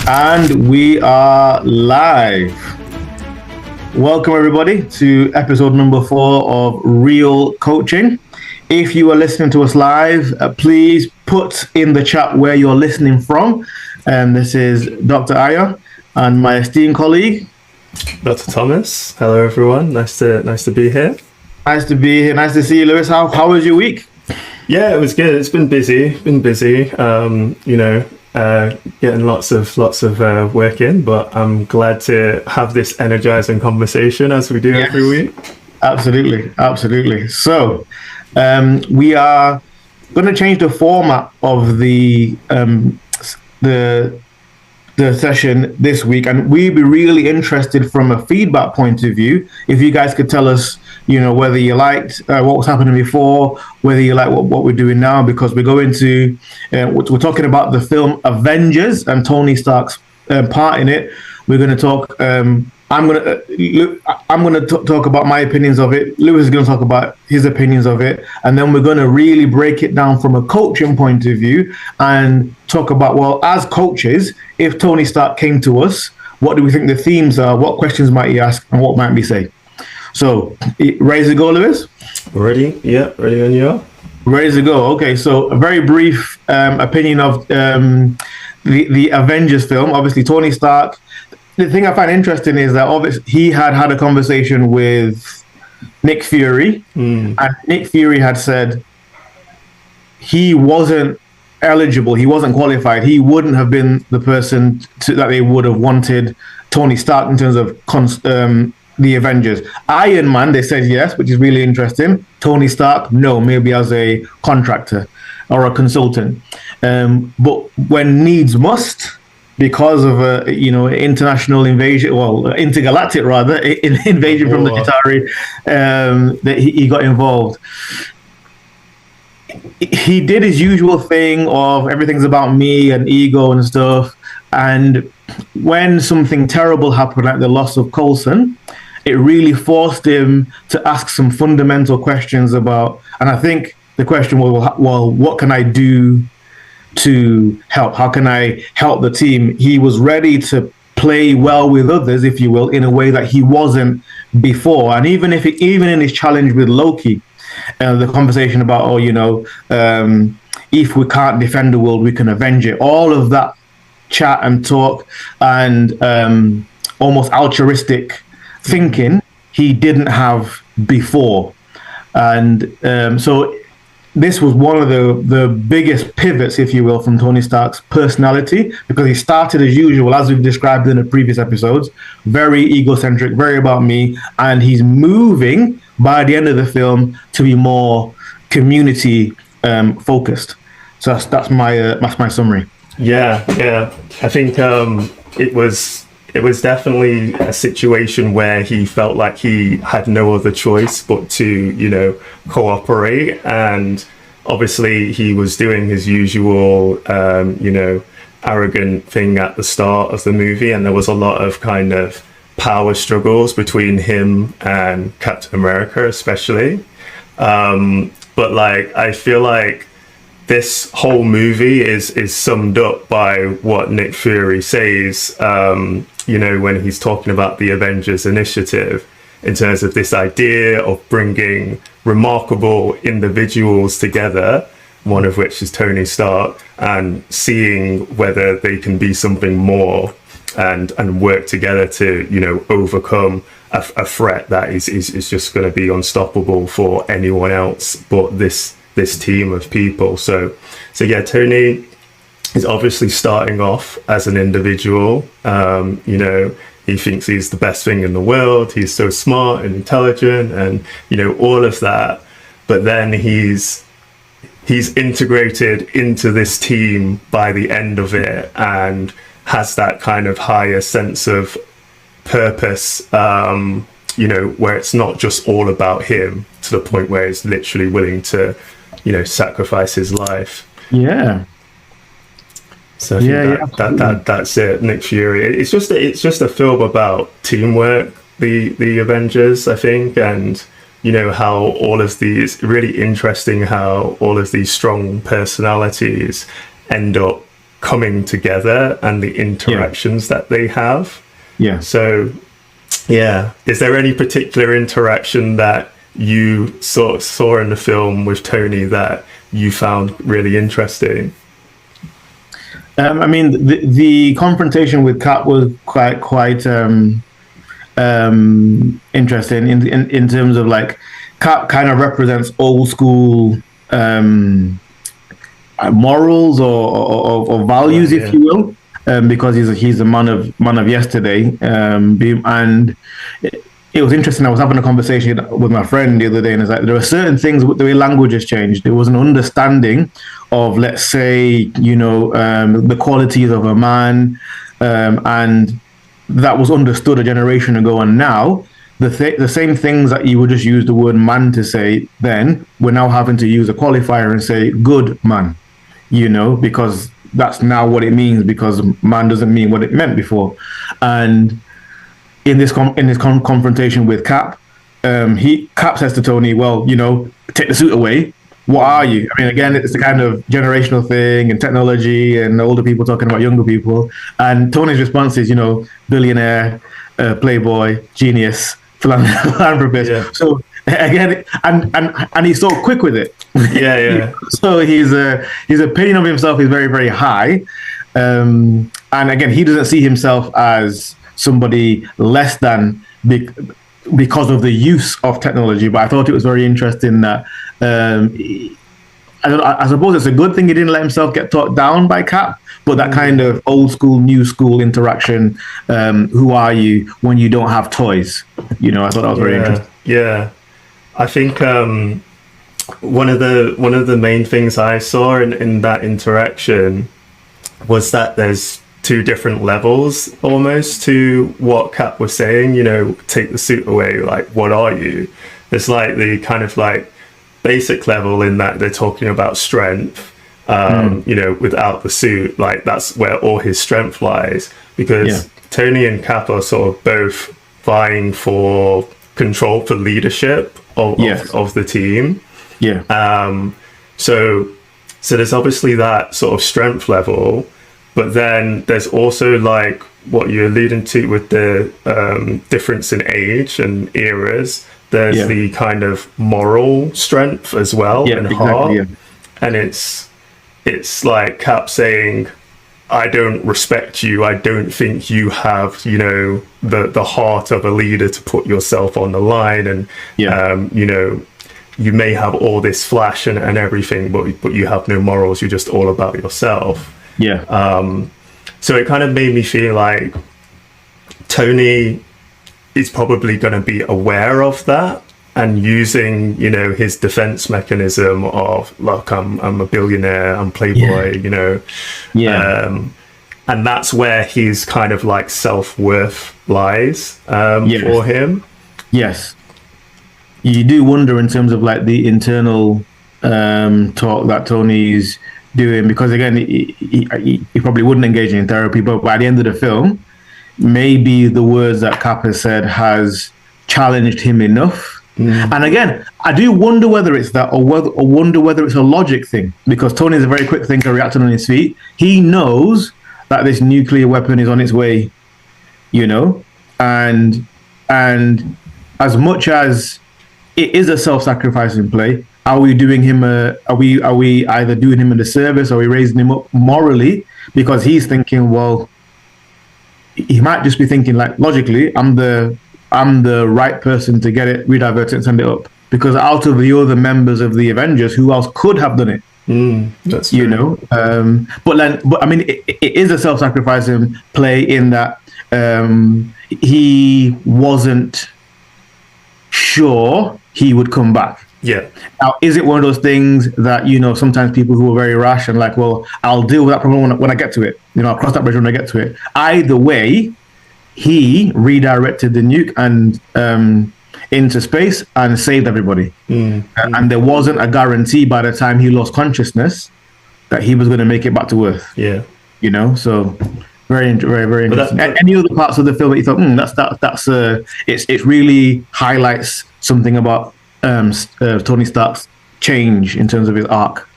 And we are live. Welcome everybody to episode number 4 of Real Coaching. If you are listening to us live, please put in the chat where you're listening from. This is Dr. Ayo and my esteemed colleague, Dr. Thomas. Hello everyone. Nice to be here. Nice to be here. Nice to see you, Lewis. How was your week? Yeah, it was good. It's been busy. Getting lots of work in, but I'm glad to have this energizing conversation as we do every week. Absolutely. So we are going to change the format of the session this week, and we'd be really interested from a feedback point of view if you guys could tell us, whether you liked what was happening before, whether you like what we're doing now, because we're going to we're talking about the film Avengers and Tony Stark's part in it. We're going to talk. I'm going to talk about my opinions of it. Lewis is going to talk about his opinions of it, and then we're going to really break it down from a coaching point of view and talk about, well, as coaches, if Tony Stark came to us, what do we think the themes are? What questions might he ask, and what might we say? So, ready to go, Lewis? Ready? Yeah, ready when you are. Ready to go. Okay, so a very brief opinion of the Avengers film. Obviously, Tony Stark. The thing I find interesting is that obviously he had a conversation with Nick Fury, and Nick Fury had said he wasn't eligible, he wasn't qualified, he wouldn't have been the person that they would have wanted Tony Stark in terms of the Avengers. Iron Man, they said yes, which is really interesting. Tony Stark, no, maybe as a contractor or a consultant. But when needs must, because of international invasion, intergalactic rather, invasion from the Qatari, that he got involved. He did his usual thing of everything's about me and ego and stuff. And when something terrible happened, like the loss of Coulson, it really forced him to ask some fundamental questions about, and I think the question was, well, what can I do to help? How can I help the team? He was ready to play well with others, if you will, in a way that he wasn't before. And even in his challenge with Loki, the conversation about, if we can't defend the world, we can avenge it. All of that chat and talk and almost altruistic thinking he didn't have before. And so this was one of the biggest pivots, if you will, from Tony Stark's personality, because he started as usual, as we've described in the previous episodes, very egocentric, very about me, and he's moving by the end of the film to be more community focused. So that's my summary. Yeah. I think it was definitely a situation where he felt like he had no other choice but to, cooperate. And obviously he was doing his usual, arrogant thing at the start of the movie. And there was a lot of kind of power struggles between him and Captain America, especially. But I feel like this whole movie is summed up by what Nick Fury says, when he's talking about the Avengers initiative, in terms of this idea of bringing remarkable individuals together, one of which is Tony Stark, and seeing whether they can be something more and work together to, overcome a threat that is just going to be unstoppable for anyone else but this team of people. So yeah, Tony is obviously starting off as an individual. He thinks he's the best thing in the world. He's so smart and intelligent and, all of that. But then he's integrated into this team by the end of it and has that kind of higher sense of purpose, where it's not just all about him, to the point where he's literally willing to, sacrifice his life. Yeah. So I think that's it. Nick Fury. It's just a film about teamwork. The Avengers, I think, and how all of these strong personalities end up coming together and the interactions that they have. Yeah. So, yeah. Is there any particular interaction that you saw in the film with Tony that you found really interesting? I mean, the confrontation with Cap was quite interesting in terms of like Cap kind of represents old school morals or values, if you will, because he's a man of yesterday, and it was interesting. I was having a conversation with my friend the other day, and it's like there are certain things the way language has changed. There was an understanding of, let's say, the qualities of a man, and that was understood a generation ago. And now the same things that you would just use the word man to say then, we're now having to use a qualifier and say good man, because that's now what it means, because man doesn't mean what it meant before. And in this confrontation with Cap, Cap says to Tony, well, take the suit away. What are you? I mean, again, it's the kind of generational thing and technology and older people talking about younger people. And Tony's response is, billionaire, playboy, genius, philanthropist. Yeah. So again, and he's so quick with it. Yeah. So his opinion of himself is very, very high. And again, he doesn't see himself as somebody less than because of the use of technology. But I thought it was very interesting that I suppose it's a good thing he didn't let himself get talked down by Cap, but that kind of old school, new school interaction, who are you when you don't have toys? I thought that was very interesting. Yeah. I think one of the main things I saw in that interaction was that there's two different levels almost to what Cap was saying, take the suit away, like, what are you? There's like the kind of like basic level in that they're talking about strength, without the suit, like that's where all his strength lies, because Tony and Cap are sort of both vying for control, for leadership of the team. So there's obviously that sort of strength level. But then there's also like what you're alluding to with the difference in age and eras. There's the kind of moral strength as well and heart. Yeah. And it's like Cap saying, I don't respect you. I don't think you have, the heart of a leader to put yourself on the line. And, you may have all this flash and everything, but you have no morals. You're just all about yourself. So it kind of made me feel like Tony is probably going to be aware of that and using, his defense mechanism of, look, I'm a billionaire, I'm playboy, and that's where his kind of like self-worth lies for him. Yes. You do wonder in terms of like the internal talk that Tony's doing, because again, he probably wouldn't engage in therapy, but by the end of the film, maybe the words that Cap has said has challenged him enough. And again, I do wonder whether it's that, or wonder whether it's a logic thing, because Tony is a very quick thinker, reacting on his feet. He knows that this nuclear weapon is on its way, and as much as it is a self-sacrificing play, are we doing him are we either doing him a disservice, or are we raising him up morally? Because he's thinking, well, he might just be thinking like, logically, I'm the right person to get it, redivert it, and send it up. Because out of the other members of the Avengers, who else could have done it? That's true. But I mean, it is a self-sacrificing play in that he wasn't sure he would come back. Yeah. Now, is it one of those things that, sometimes people who are very rash and like, well, I'll deal with that problem when I get to it. I'll cross that bridge when I get to it. Either way, he redirected the nuke and into space and saved everybody. And there wasn't a guarantee by the time he lost consciousness that he was going to make it back to Earth. Yeah. So very, very, very interesting. Any other parts of the film that you thought, it really highlights something about Tony Stark's change in terms of his arc?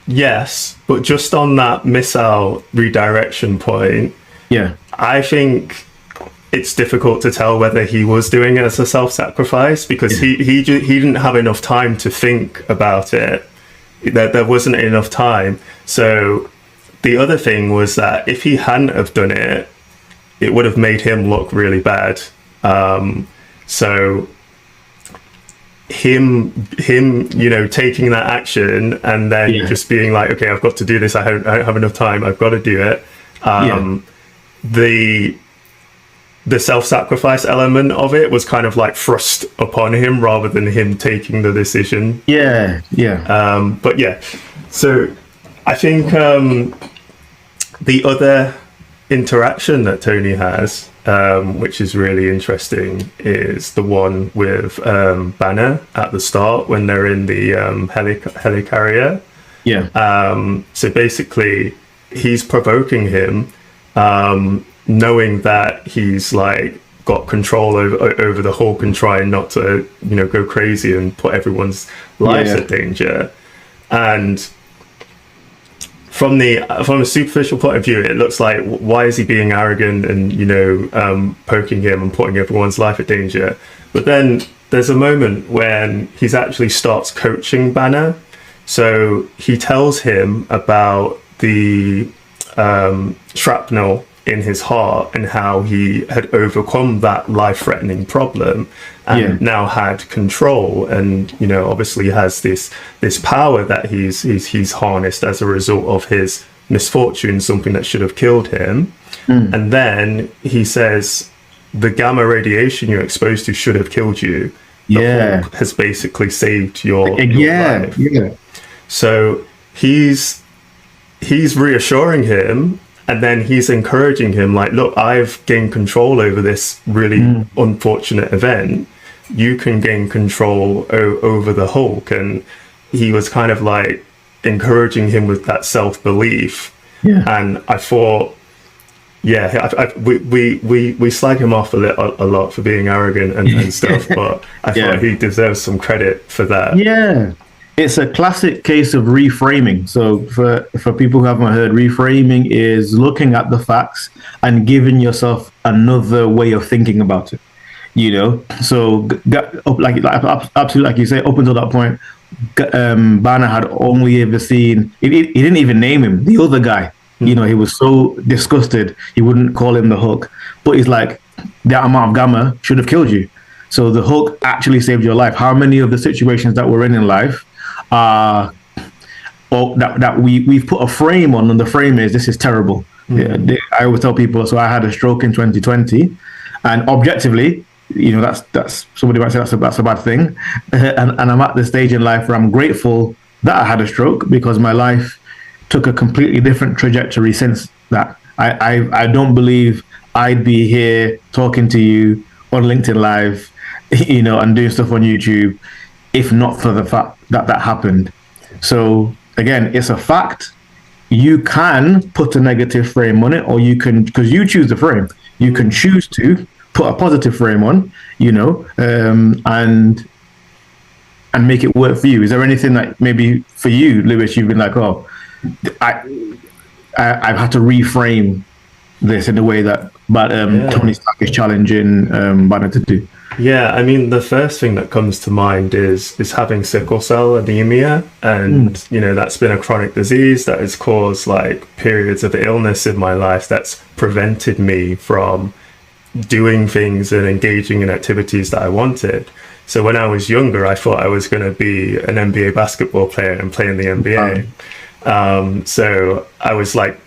yes, but just on that missile redirection point, Yeah. I think it's difficult to tell whether he was doing it as a self-sacrifice, because he didn't have enough time to think about it. There wasn't enough time. So the other thing was that if he hadn't have done it, it would have made him look really bad. So him, taking that action and then just being like, okay, I've got to do this. I don't have enough time. I've got to do it. The self-sacrifice element of it was kind of like thrust upon him rather than him taking the decision. Yeah. But yeah, so I think the other interaction that Tony has, which is really interesting, is the one with Banner at the start when they're in the helicarrier. Yeah. So basically, he's provoking him, knowing that he's like got control over the Hulk and trying not to, go crazy and put everyone's lives at danger. And from a superficial point of view, it looks like, why is he being arrogant and poking him and putting everyone's life at danger? But then there's a moment when he's actually starts coaching Banner. So he tells him about the shrapnel in his heart and how he had overcome that life-threatening problem and now had control, and obviously has this power that he's harnessed as a result of his misfortune, something that should have killed him. And then he says, the gamma radiation you're exposed to should have killed you. The Hulk has basically saved your life. So he's reassuring him, and then he's encouraging him, like, look, I've gained control over this really unfortunate event. You can gain control over the Hulk. And he was kind of like encouraging him with that self-belief. And I thought, we slag him off a lot for being arrogant and stuff, but I thought he deserves some credit for that. Yeah. It's a classic case of reframing. So for people who haven't heard, reframing is looking at the facts and giving yourself another way of thinking about it. So absolutely, like you say, up until that point, Banner had only ever seen. He didn't even name him, the other guy. He was so disgusted he wouldn't call him the Hulk. But he's like, that amount of gamma should have killed you. So the Hulk actually saved your life. How many of the situations that we're in life that we've put a frame on, and the frame is, this is terrible. I always tell people, so I had a stroke in 2020, and objectively, that's somebody might say that's a bad thing, and I'm at the stage in life where I'm grateful that I had a stroke, because my life took a completely different trajectory since that. I don't believe I'd be here talking to you on LinkedIn Live, and doing stuff on YouTube, if not for the fact that happened. So again, it's a fact. You can put a negative frame on it, or you can, because you choose the frame, you can choose to put a positive frame on, and make it work for you. Is there anything that maybe for you, Lewis, you've been like, oh, I've had to reframe this in a way that Tony Stark is challenging Banner to do? Yeah, I mean, the first thing that comes to mind is having sickle cell anemia, and that's been a chronic disease that has caused like periods of illness in my life that's prevented me from doing things and engaging in activities that I wanted. So when I was younger, I thought I was going to be an NBA basketball player and play in the NBA. So I was like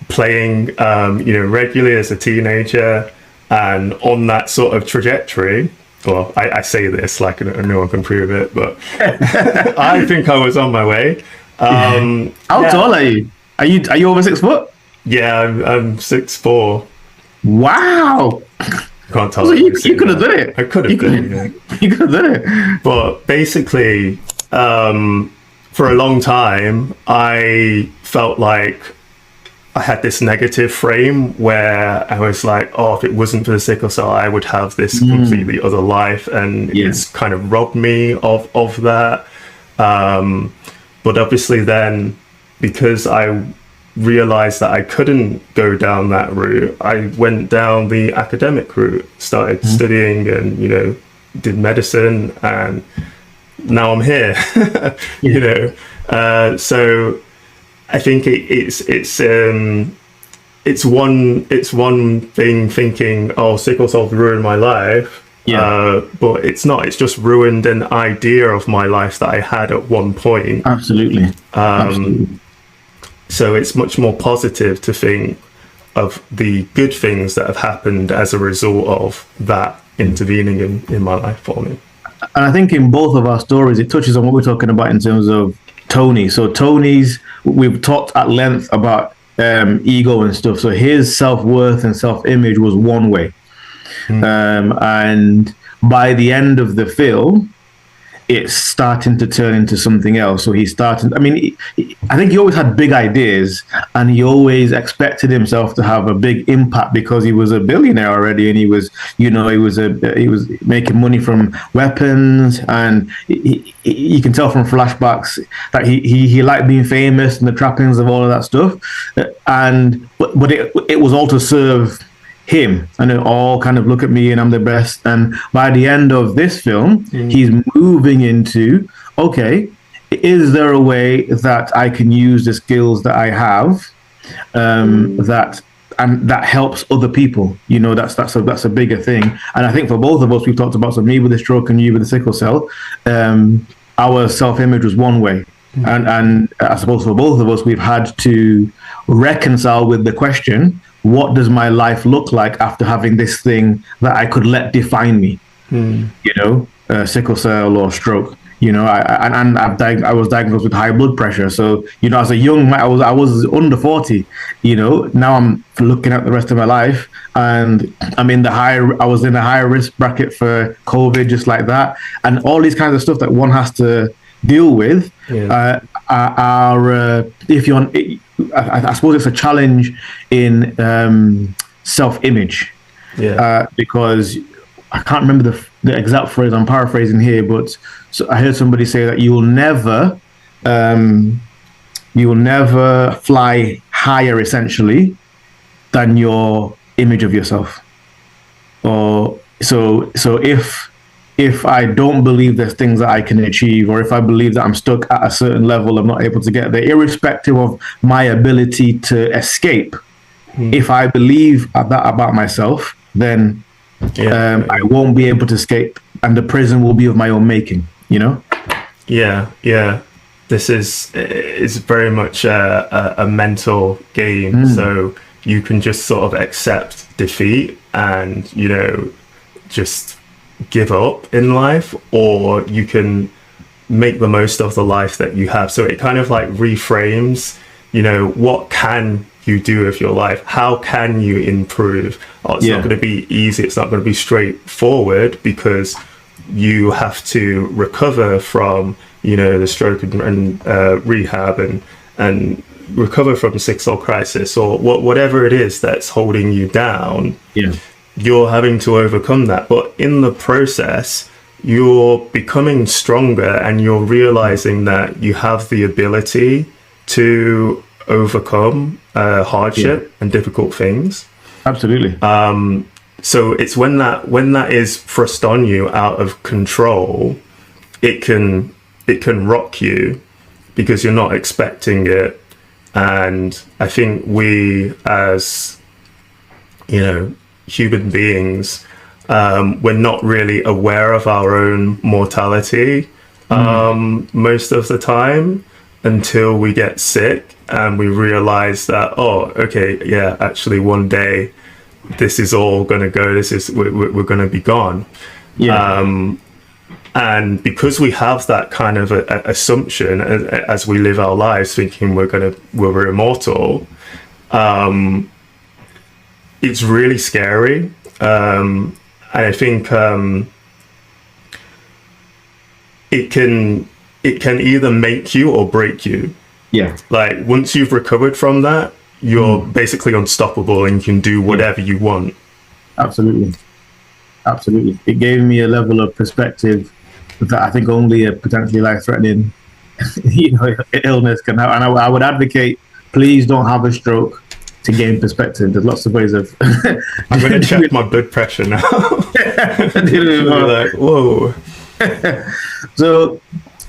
playing, regularly as a teenager, and on that sort of trajectory. Well, I say this like no one can prove it, but I think I was on my way. How tall are you? Are you over 6 foot? Yeah, I'm 6'4". Wow. Can't tell. So you could have done it. I could have done it. You could have done it. But basically, for a long time, I felt like I had this negative frame where I was like, oh, if it wasn't for the sickle cell, I would have this completely other life, and it's kind of robbed me of that. But obviously then because I realized that I couldn't go down that route, I went down the academic route, started studying, and did medicine, and now I'm here. So I think it's one thing thinking, oh, sickle cell's ruined my life. But it's not. It's just ruined an idea of my life that I had at one point. Absolutely. So it's much more positive to think of the good things that have happened as a result of that intervening in my life for me. And I think in both of our stories, it touches on what we're talking about in terms of Tony. So we've talked at length about ego and stuff. So his self-worth and self-image was one way. And by the end of the film, it's starting to turn into something else. So he's starting, I think he always had big ideas, and he always expected himself to have a big impact because he was a billionaire already, and he was making money from weapons, and you can tell from flashbacks that he liked being famous and the trappings of all of that stuff. But it was all to serve him, and they all kind of look at me and I'm the best. And by the end of this film, he's moving into, okay, is there a way that I can use the skills that I have that helps other people? That's a bigger thing. And I think for both of us, we've talked about, so me with the stroke and you with the sickle cell, our self-image was one way. And I suppose for both of us, we've had to reconcile with the question, what does my life look like after having this thing that I could let define me? Sickle cell or stroke. I was diagnosed with high blood pressure. So as a young man, I was under 40. Now I'm looking at the rest of my life, and I was in a higher risk bracket for COVID, just like that, and all these kinds of stuff that one has to deal with. I suppose it's a challenge in self-image, because I can't remember the exact phrase. I'm paraphrasing here, but I heard somebody say that you will never fly higher, essentially, than your image of yourself. Or so if I don't believe there's things that I can achieve, or if I believe that I'm stuck at a certain level, I'm not able to get there, irrespective of my ability to escape. If I believe that about myself, then I won't be able to escape, and the prison will be of my own making. This is very much a mental game. So you can just sort of accept defeat and just give up in life, or you can make the most of the life that you have. So it kind of like reframes, what can you do with your life? How can you improve? It's not going to be easy. It's not going to be straightforward, because you have to recover from, the stroke and rehab and recover from sickle cell crisis, or whatever it is that's holding you down. You're having to overcome that, but in the process you're becoming stronger, and you're realizing that you have the ability to overcome hardship and difficult things. Absolutely. So it's when that is thrust on you out of control, it can rock you, because you're not expecting it. And I think we, as human beings, we're not really aware of our own mortality most of the time, until we get sick and we realize that, actually one day this is all going to go, we're going to be gone. And because we have that kind of a assumption as we live our lives, thinking we're immortal, it's really scary. And I think it can either make you or break you. Like, once you've recovered from that, you're basically unstoppable, and you can do whatever you want. Absolutely. It gave me a level of perspective that I think only a potentially life-threatening illness can happen. And I would advocate, please don't have a stroke to gain perspective. There's lots of ways of. I'm going to check my blood pressure now. Like, whoa. So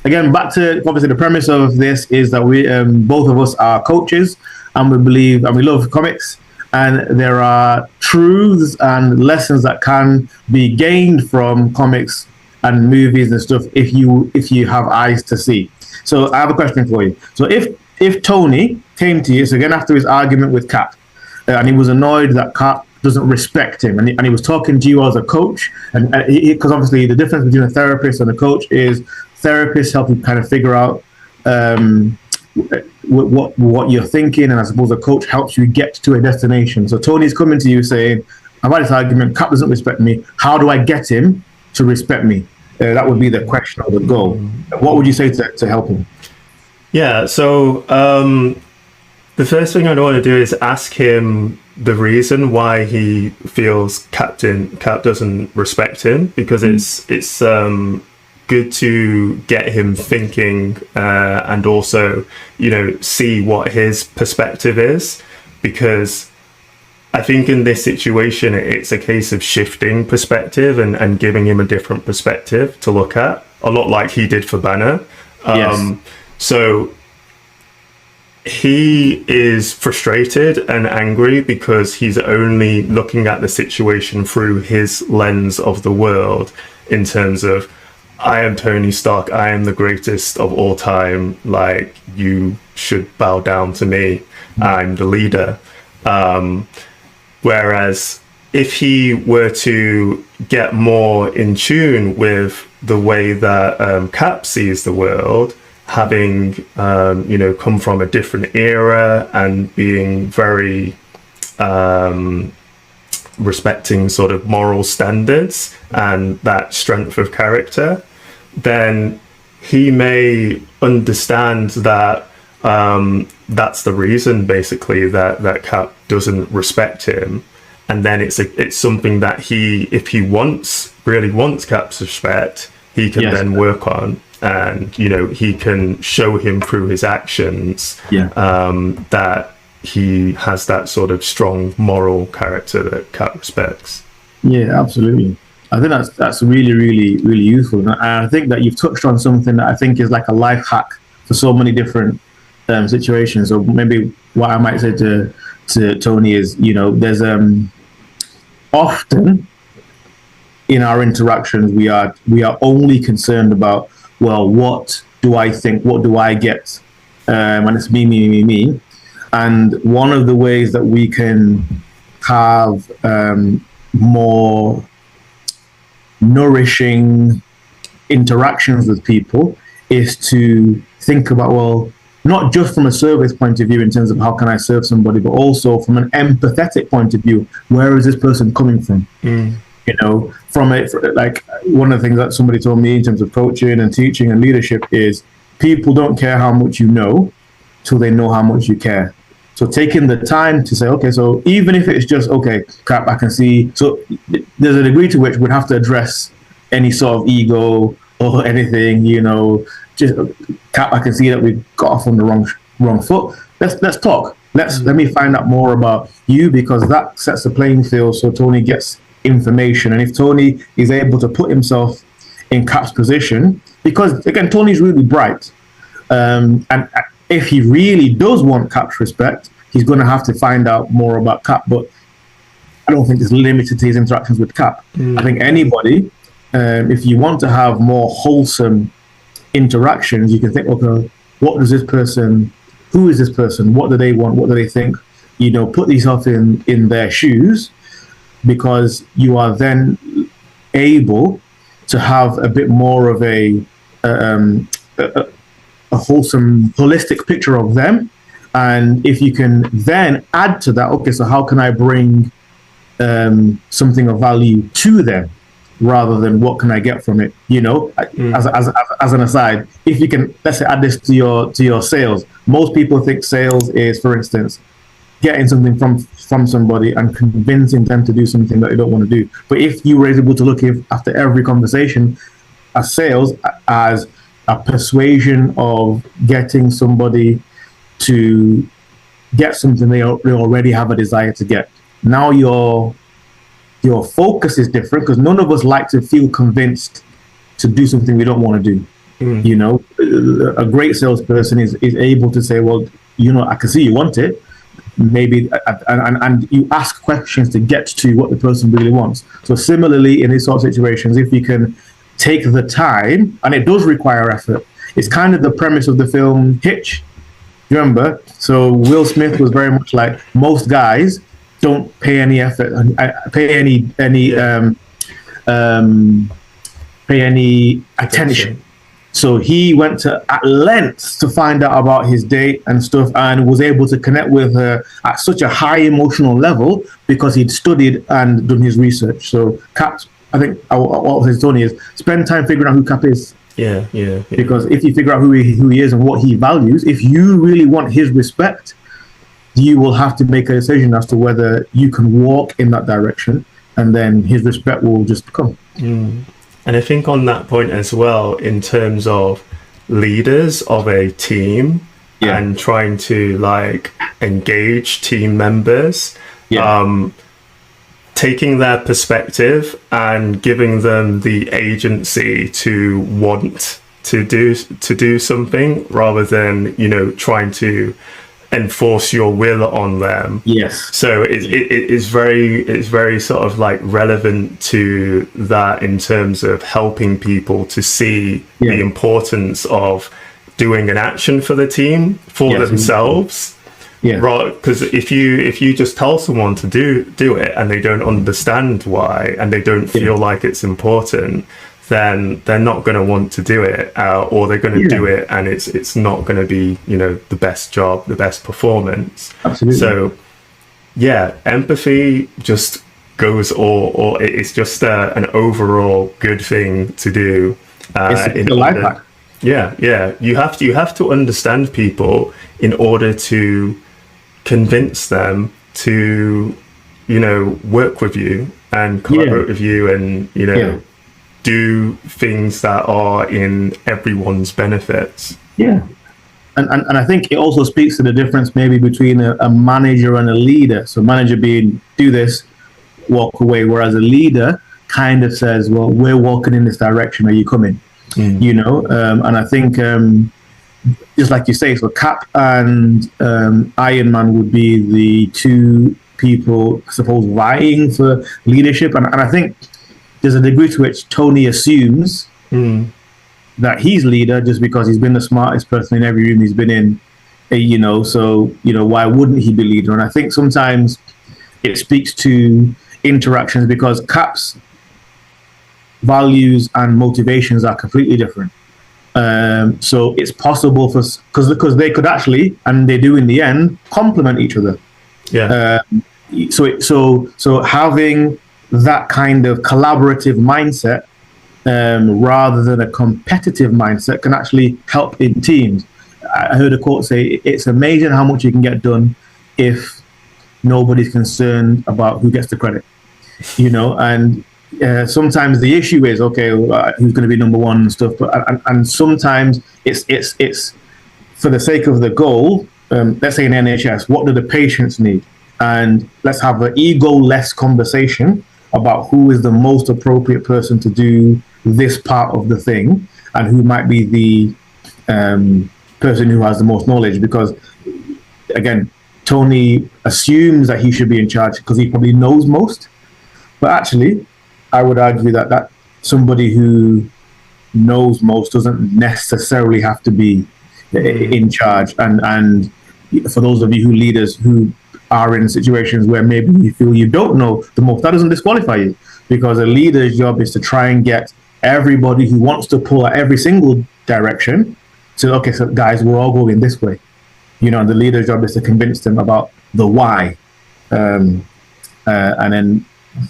again, back to obviously the premise of this is that we both of us are coaches, and we believe and we love comics, and there are truths and lessons that can be gained from comics and movies and stuff if you have eyes to see. So I have a question for you. So if Tony came to you, so again after his argument with Cap, and he was annoyed that Cap doesn't respect him, and he was talking to you as a coach, and because obviously the difference between a therapist and a coach is therapists help you kind of figure out what you're thinking, and I suppose a coach helps you get to a destination. So Tony's coming to you saying, I've had this argument, Cap doesn't respect me, how do I get him to respect me? That would be the question or the goal. What would you say to help him? Yeah, so the first thing I'd want to do is ask him the reason why he feels Cap doesn't respect him, because it's good to get him thinking and also, see what his perspective is, because I think in this situation, it's a case of shifting perspective and giving him a different perspective to look at, a lot like he did for Banner. Yes. So he is frustrated and angry because he's only looking at the situation through his lens of the world, in terms of, I am Tony Stark, I am the greatest of all time, like, you should bow down to me, I'm the leader. Whereas if he were to get more in tune with the way that Cap sees the world, having come from a different era and being very respecting sort of moral standards and that strength of character, then he may understand that that's the reason basically that Cap doesn't respect him, and then it's something that if he really wants Cap's respect, he can then work on, and he can show him through his actions that he has that sort of strong moral character that Cap respects. Yeah, absolutely. I think that's really, really, really useful, and I think that you've touched on something that I think is like a life hack for so many different situations. So maybe what I might say to Tony is, there's often in our interactions we are only concerned about, well, what do I think, what do I get, and it's me. And one of the ways that we can have more nourishing interactions with people is to think about, well, not just from a service point of view in terms of how can I serve somebody, but also from an empathetic point of view, where is this person coming from? Like one of the things that somebody told me in terms of coaching and teaching and leadership is people don't care how much you know till they know how much you care. So taking the time to say, okay, so even if it's just, okay, Cap, I can see, so there's a degree to which we'd have to address any sort of ego or anything, just Cap, I can see that we've got off on the wrong foot. Let's talk. Let me find out more about you, because that sets the playing field so Tony gets information. And if Tony is able to put himself in Cap's position, because again, Tony's really bright, and if he really does want Cap's respect, he's going to have to find out more about Cap. But I don't think it's limited to his interactions with Cap. I think anybody, if you want to have more wholesome interactions, you can think, okay, who is this person? What do they want? What do they think? Put yourself in their shoes, because you are then able to have a bit more of a wholesome, holistic picture of them. And if you can then add to that, okay, so how can I bring something of value to them, rather than what can I get from it? As an aside, if you can, let's say, add this to your sales. Most people think sales is, for instance, getting something from somebody and convincing them to do something that they don't want to do. But if you were able to look after every conversation as sales as a persuasion of getting somebody to get something they already have a desire to get. Now your focus is different because none of us like to feel convinced to do something we don't want to do. You know, a great salesperson is able to say, well, you know, I can see you want it. Maybe, and you ask questions to get to what the person really wants. So similarly, in these sort of situations, if you can take the time, and it does require effort, it's kind of the premise of the film Hitch. You remember? So Will Smith was very much like, most guys don't pay any effort, pay any attention. So he went to at lengths to find out about his date and stuff, and was able to connect with her at such a high emotional level because he'd studied and done his research. So Cap, I think what was his Tony is spend time figuring out who Cap is. Yeah. Because if you figure out who he is and what he values, if you really want his respect, you will have to make a decision as to whether you can walk in that direction, and then his respect will just come. And I think on that point as well, in terms of leaders of a team and trying to like engage team members, taking their perspective and giving them the agency to want to do something rather than, you know, trying to enforce your will on them. Yes. So it's very sort of like relevant to that in terms of helping people to see the importance of doing an action for the team for themselves. Right, because if you just tell someone to do it and they don't understand why and they don't feel like it's important, then they're not going to want to do it, or they're going to do it and it's not going to be, you know, the best job, the best performance. Absolutely. So empathy just goes, or it's just an overall good thing to do. It's a life hack. Yeah. You have to understand people in order to convince them to, you know, work with you and collaborate with you, and, you know, do things that are in everyone's benefits. And I think it also speaks to the difference maybe between a manager and a leader. So manager being do this, walk away, whereas a leader kind of says, well, we're walking in this direction, are you coming? You know, and I think just like you say, so Cap and Iron Man would be the two people, I suppose, vying for leadership. And I think there's a degree to which Tony assumes that he's leader just because he's been the smartest person in every room he's been in, you know, so, you know, why wouldn't he be leader? And I think sometimes it speaks to interactions because Cap's values and motivations are completely different. So it's possible for, because they could actually, and they do in the end, complement each other. So having that kind of collaborative mindset rather than a competitive mindset can actually help in teams. I heard a quote say, it's amazing how much you can get done if nobody's concerned about who gets the credit, you know. And sometimes the issue is, okay, who's going to be number one and stuff, but and sometimes it's for the sake of the goal. Let's say in NHS, what do the patients need? And let's have an ego-less conversation about who is the most appropriate person to do this part of the thing and who might be the person who has the most knowledge. Because again, Tony assumes that he should be in charge because he probably knows most, but actually I would argue that somebody who knows most doesn't necessarily have to be in charge. And for those of you who leaders who are in situations where maybe you feel you don't know the most, that doesn't disqualify you, because a leader's job is to try and get everybody who wants to pull at every single direction to, okay, so guys, we're all going this way. You know, the leader's job is to convince them about the why. And then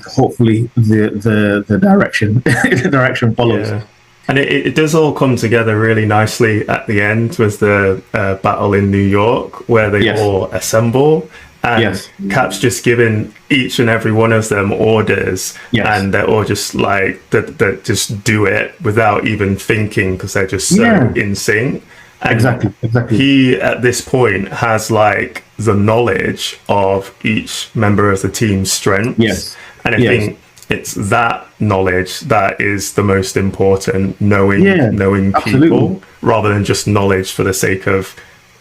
hopefully the direction the direction follows. Yeah. And it does all come together really nicely at the end with the battle in New York, where they all assemble And Yes. Cap's just giving each and every one of them orders, Yes. and they're all just like that just do it without even thinking because they're just so Yeah. in sync. And Exactly. he at this point has like the knowledge of each member of the team's strengths. Yes. And I Yes. think it's that knowledge that is the most important, knowing absolutely. people rather than just knowledge for the sake of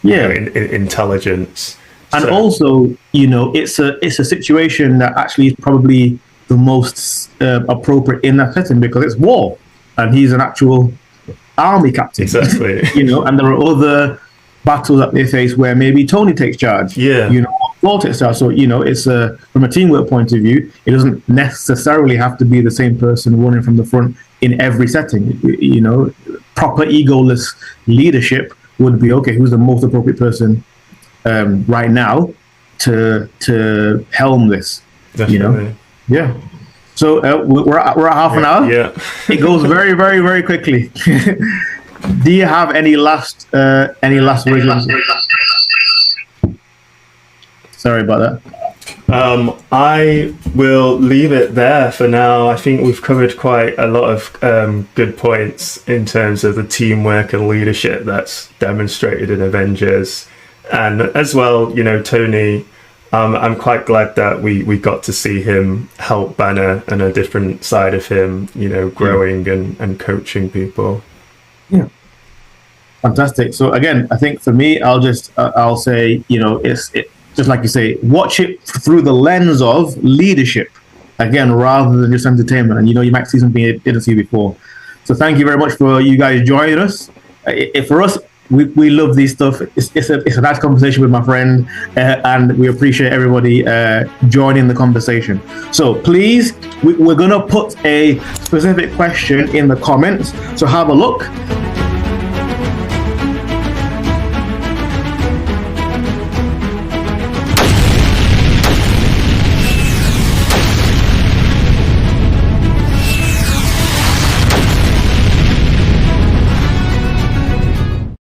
intelligence. And So- also, it's a situation that actually is probably the most appropriate in that setting because it's war, and he's an actual army captain. Exactly. And there are other battles that they face where maybe Tony takes charge. Yeah. Paul takes charge. So it's from a teamwork point of view, it doesn't necessarily have to be the same person running from the front in every setting. Proper egoless leadership would be okay. Who's the most appropriate person right now to helm this? Definitely. Yeah. So we're at half an hour. Yeah. It goes very, very, very quickly. Do you have any last words? Sorry about that. I will leave it there for now. I think we've covered quite a lot of good points in terms of the teamwork and leadership that's demonstrated in Avengers. And as well, Tony, I'm quite glad that we got to see him help Banner and a different side of him, growing and coaching people. Yeah. Fantastic. So again, I think for me, I'll say, it's just like you say, watch it through the lens of leadership, again, rather than just entertainment. And you might see something you didn't see before. So thank you very much for you guys joining us. For us, we love these stuff. It's a nice conversation with my friend, and we appreciate everybody joining the conversation. So please, we're gonna put a specific question in the comments. So have a look.